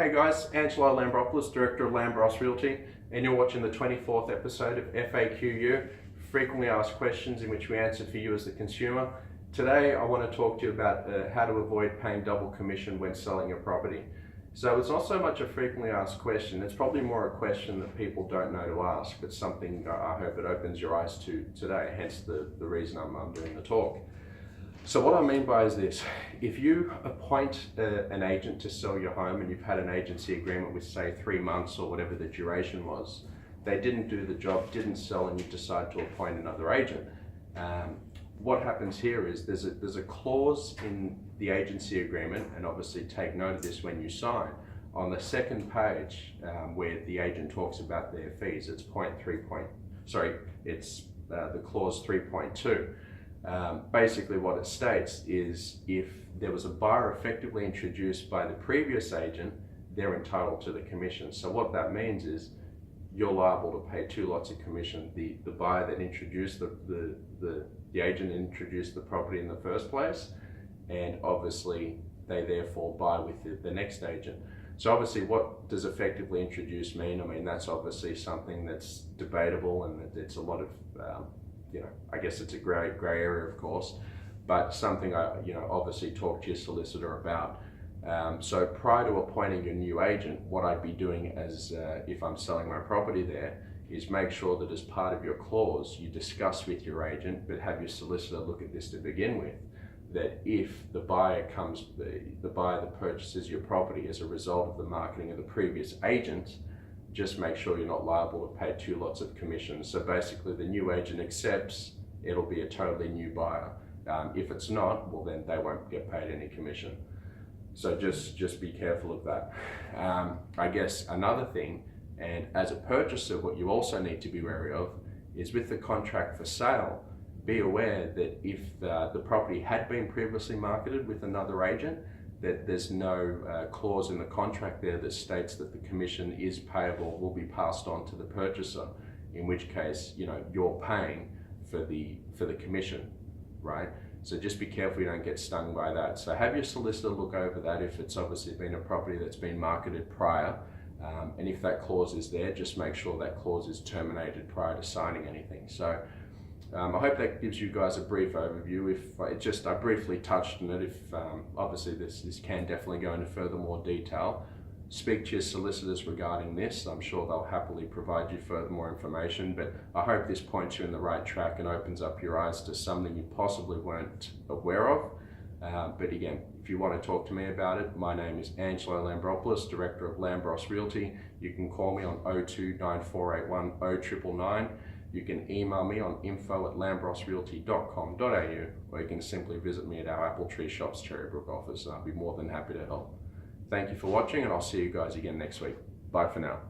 Hey guys, Angelo Lambropoulos, Director of Lambros Realty, and you're watching the 24th episode of FAQu, Frequently Asked Questions, in which we answer for you as the consumer. Today I want to talk to you about how to avoid paying double commission when selling your property. So it's not so much a frequently asked question, it's probably more a question that people don't know to ask, but something I hope it opens your eyes to today, hence the reason I'm doing the talk. So what I mean by is this: if you appoint an agent to sell your home and you've had an agency agreement with say 3 months or whatever the duration was, they didn't do the job, didn't sell, and you decide to appoint another agent. What happens here is there's a clause in the agency agreement, and obviously take note of this when you sign, on the second page where the agent talks about their fees. It's the clause 3.2. Basically what it states is if there was a buyer effectively introduced by the previous agent, they're entitled to the commission. So what that means is you're liable to pay 2 lots of commission. The buyer that introduced the agent introduced the property in the first place, and obviously they therefore buy with the next agent. So obviously what does effectively introduce mean? I mean, that's obviously something that's debatable, and it's a lot of I guess it's a grey area, of course, but something I obviously talk to your solicitor about. So prior to appointing a new agent, what I'd be doing as if I'm selling my property there is make sure that as part of your clause you discuss with your agent, but have your solicitor look at this to begin with, that if the buyer that purchases your property as a result of the marketing of the previous agent, just make sure you're not liable to pay 2 lots of commission. So basically the new agent accepts, it'll be a totally new buyer. If it's not, well then they won't get paid any commission. So just be careful of that. I guess another thing, and as a purchaser, what you also need to be wary of is with the contract for sale, be aware that if the property had been previously marketed with another agent, that there's no clause in the contract there that states that the commission is payable, will be passed on to the purchaser, in which case you're paying for the commission, right? So just be careful you don't get stung by that. So have your solicitor look over that if it's obviously been a property that's been marketed prior, and if that clause is there, just make sure that clause is terminated prior to signing anything. So I hope that gives you guys a brief overview. I briefly touched on it. If obviously this can definitely go into further more detail, speak to your solicitors regarding this. I'm sure they'll happily provide you further more information, but I hope this points you in the right track and opens up your eyes to something you possibly weren't aware of. But again, if you want to talk to me about it, my name is Angelo Lambropoulos, Director of Lambros Realty. You can call me on 029481 0999. You can email me on info@lambrosrealty.com.au, or you can simply visit me at our Appletree Shops Cherrybrook office, and I'll be more than happy to help. Thank you for watching, and I'll see you guys again next week. Bye for now.